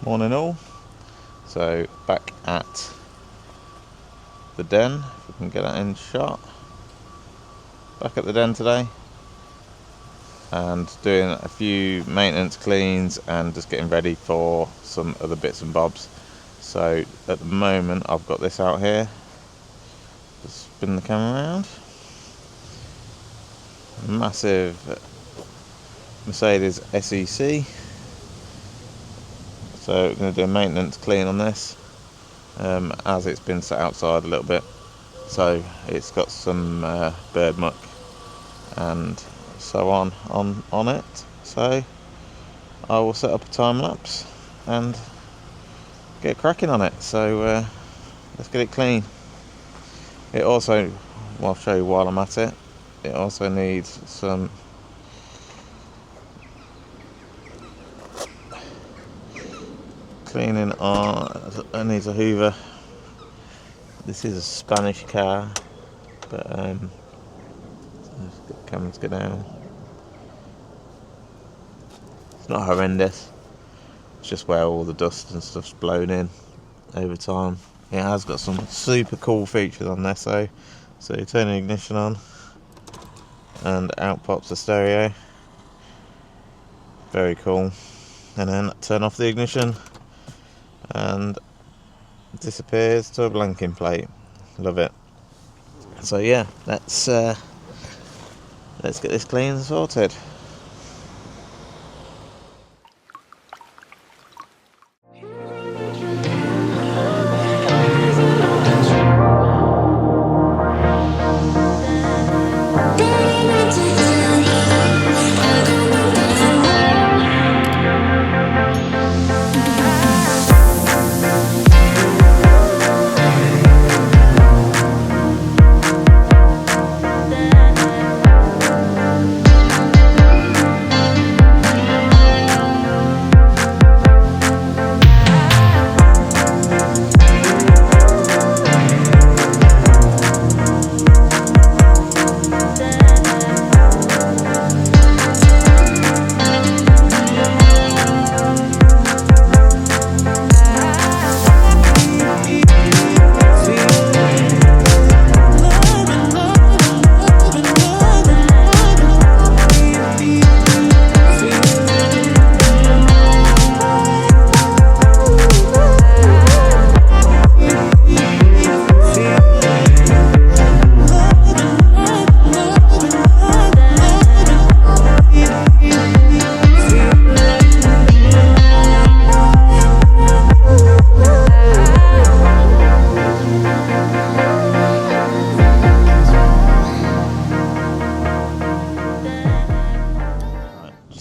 Morning all. So back at the den, if we can get that in shot. Back at the den today and doing a few maintenance cleans and just getting ready for some other bits and bobs. So at the moment I've got this out here. Just spin the camera around. Massive Mercedes SEC. So we're going to do a maintenance clean on this as it's been sat outside a little bit. So it's got some bird muck and so on it. So I will set up a time lapse and get cracking on it. So let's get it clean. It also, well, I'll show you while I'm at it, it also needs some cleaning on. It needs a hoover. This is a Spanish car, but let's get the camera to go down. It's not horrendous, it's just where all the dust and stuff's blown in over time. It has got some super cool features on there, so you turn the ignition on and out pops the stereo. Very cool. And then turn off the ignition and disappears to a blanking plate. Love it. So yeah, let's get this clean and sorted.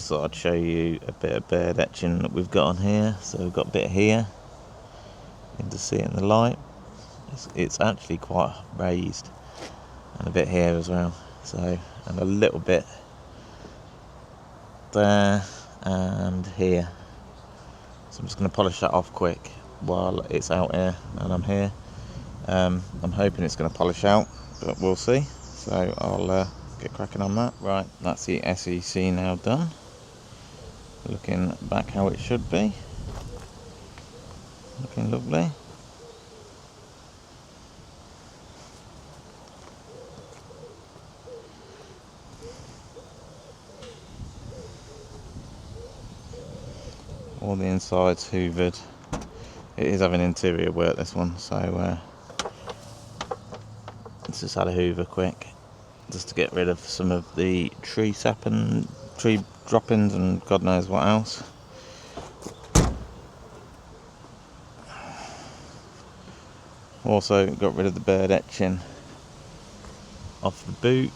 Thought I'd show you a bit of bird etching that we've got on here. So we've got a bit here, you can just see it in the light. It's actually quite raised, and a bit here as well. So, and a little bit there and here. So I'm just going to polish that off quick while it's out here and I'm here. I'm hoping it's going to polish out, but we'll see. So I'll get cracking on that. Right, that's the SEC now done. Looking back how it should be. Looking lovely. All the insides hoovered. It is having interior work, this one, so let's just add a hoover quick just to get rid of some of the tree sap and tree droppings and God knows what else. Also got rid of the bird etching off the boot,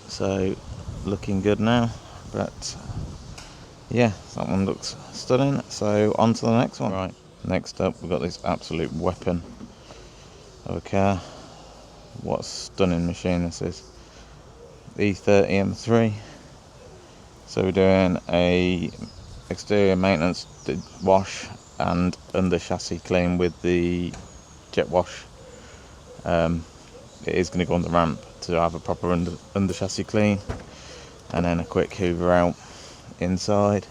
so looking good now. But yeah, that one looks stunning. So on to the next one. Right, next up we've got this absolute weapon of a car. What a stunning machine this is. E30 M3. So we're doing a exterior maintenance wash and under chassis clean with the jet wash. It is going to go on the ramp to have a proper under chassis clean, and then a quick hoover out inside.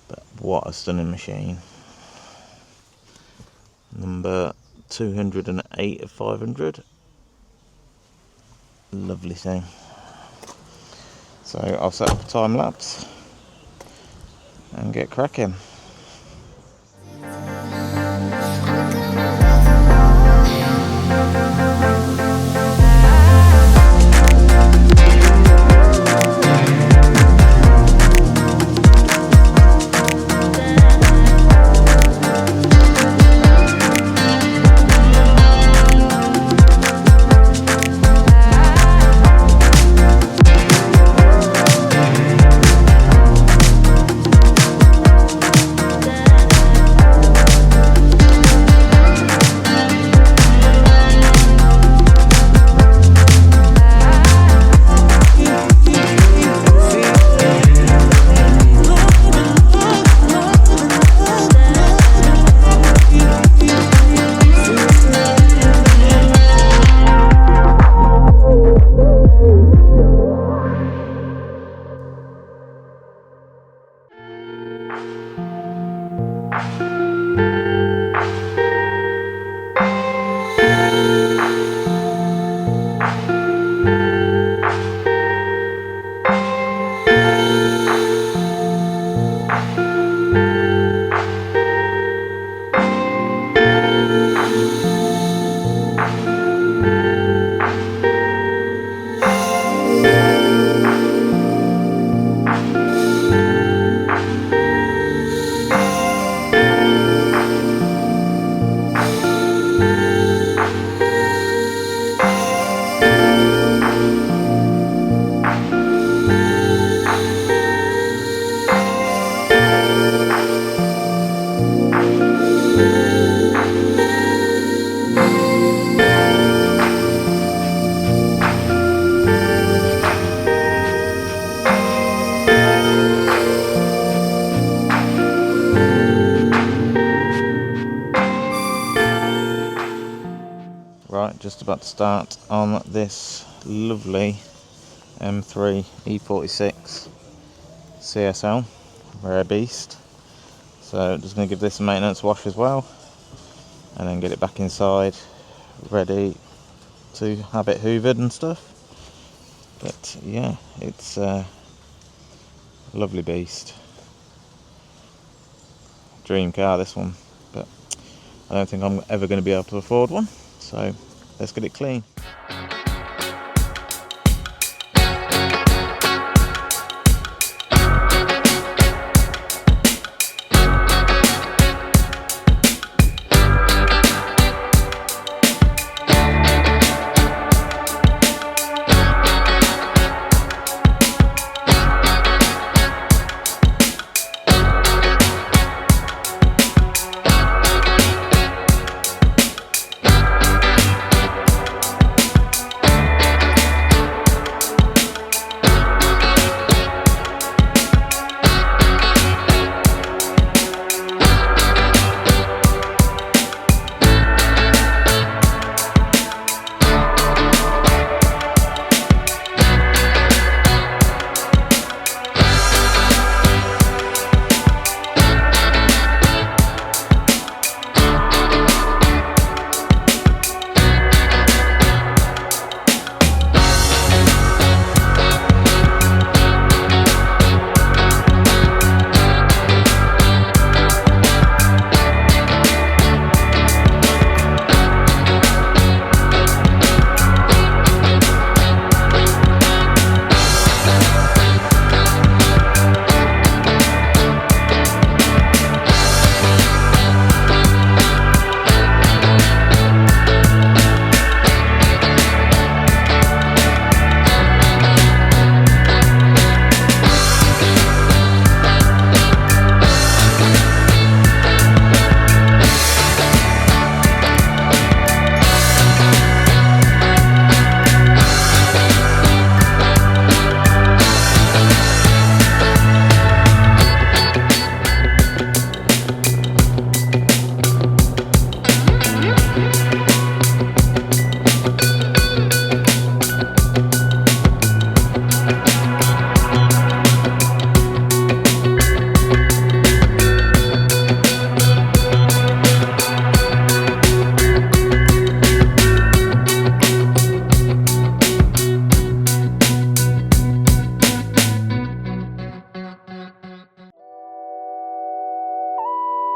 But what a stunning machine. Number 208 of 500. Lovely thing. So I'll set up a time lapse and get cracking. Right, just about to start on this lovely M3 E46 CSL, rare beast. So just going to give this a maintenance wash as well, and then get it back inside, ready to have it hoovered and stuff. But yeah, it's a lovely beast. Dream car, this one, but I don't think I'm ever going to be able to afford one. So let's get it clean.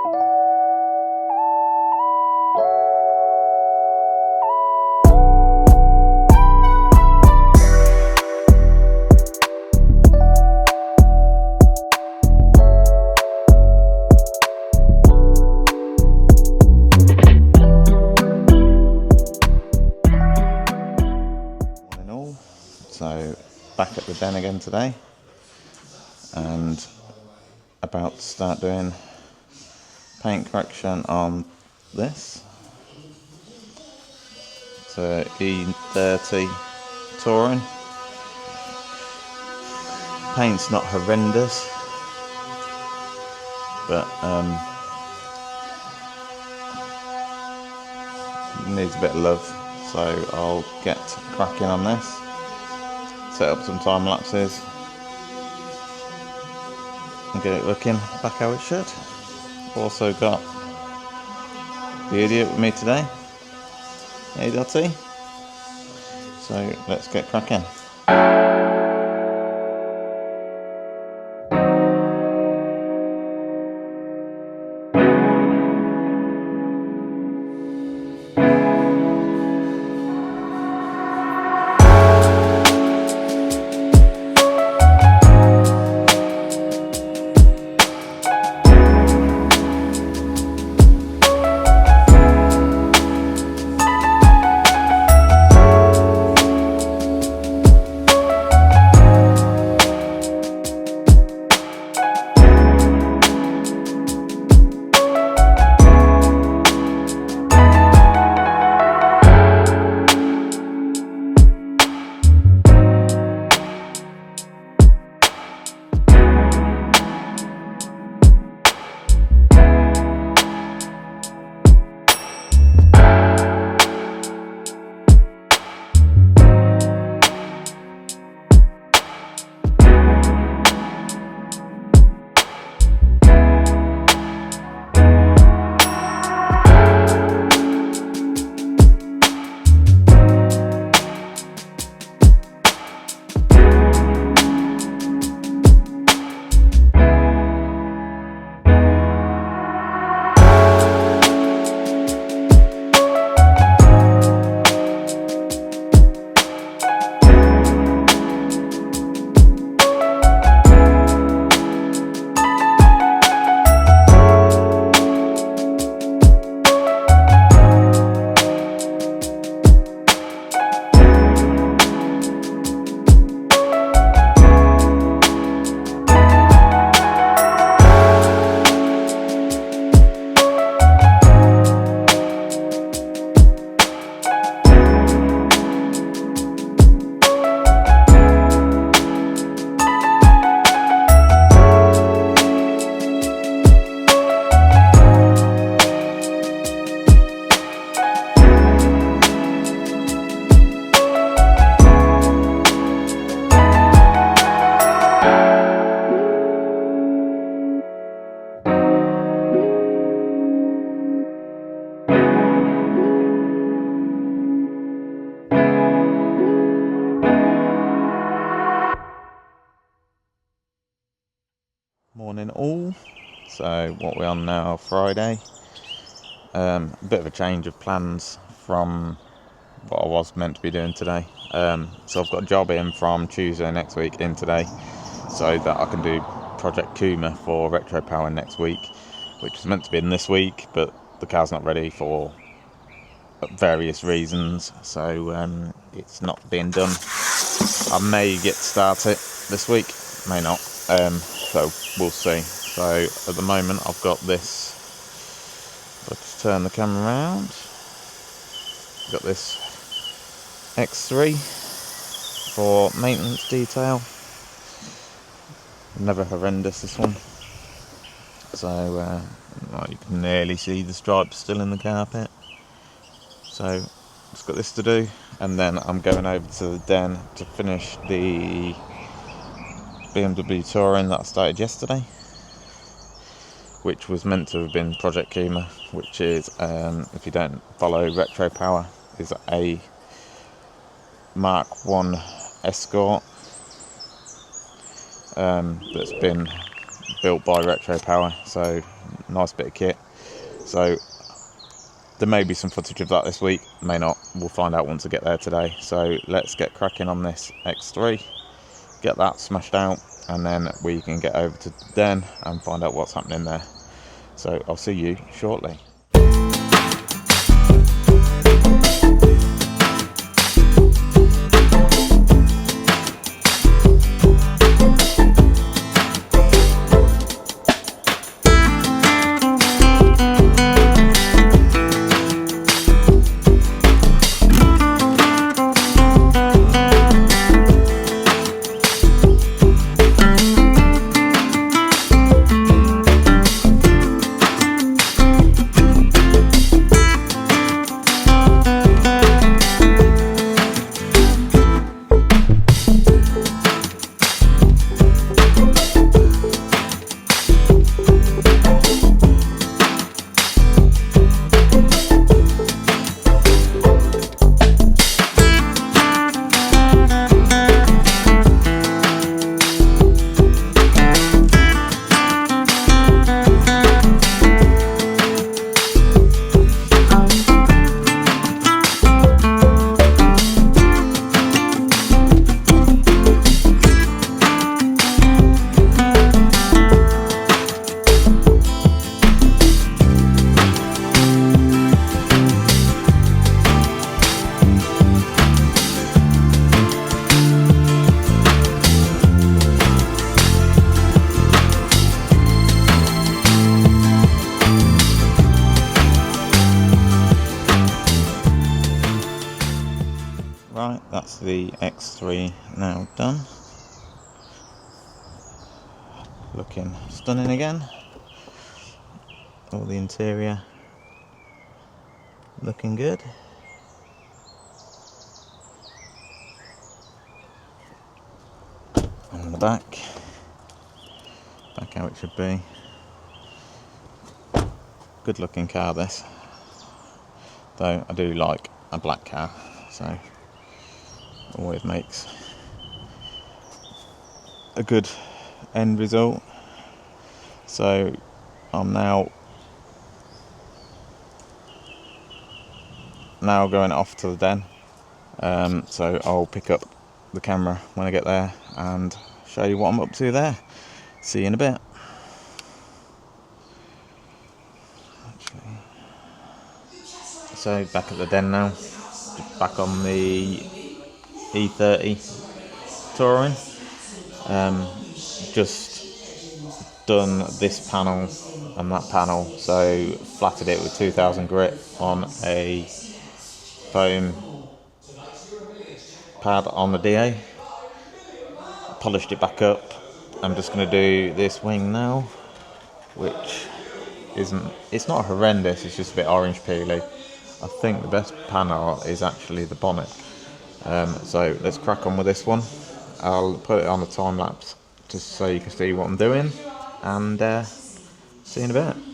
So back at the den again today, and about to start doing paint correction on this. It's a E30 Touring. Paint's not horrendous, but needs a bit of love, so I'll get cracking on this. Set up some time lapses and get it looking back how it should. Also got the idiot with me today, E30. So let's get cracking. Morning all. So what we're on now, Friday. A bit of a change of plans from what I was meant to be doing today. So I've got a job in from Tuesday next week in today, so that I can do Project Kuma for Retro Power next week, which is meant to be in this week, but the car's not ready for various reasons, so it's not being done. I may get started this week, may not, so we'll see. So at the moment I've got this, let's turn the camera around, got this X3 for maintenance detail. Never horrendous, this one. So well, you can nearly see the stripes still in the carpet. So just got this to do, and then I'm going over to the den to finish the BMW Touring that I started yesterday, which was meant to have been Project Kuma, which is, if you don't follow Retro Power, is a Mark 1 Escort that's been built by Retro Power, so nice bit of kit. So there may be some footage of that this week, may not, we'll find out once I get there today. So let's get cracking on this X3, get that smashed out, and then we can get over to the den and find out what's happening there. So I'll see you shortly. Right, that's the X3 now done. Looking stunning again. All the interior looking good. And the back how it should be. Good looking car this, though I do like a black car, so always makes a good end result. So I'm now going off to the den, so I'll pick up the camera when I get there and show you what I'm up to there. See you in a bit. So back at the den now, back on the E30 touring. Just done this panel and that panel, so flatted it with 2000 grit on a foam pad on the DA, polished it back up. I'm just going to do this wing now, which it's not horrendous, it's just a bit orange peely. I think the best panel is actually the bonnet. So let's crack on with this one. I'll put it on the time lapse just so you can see what I'm doing, and see you in a bit.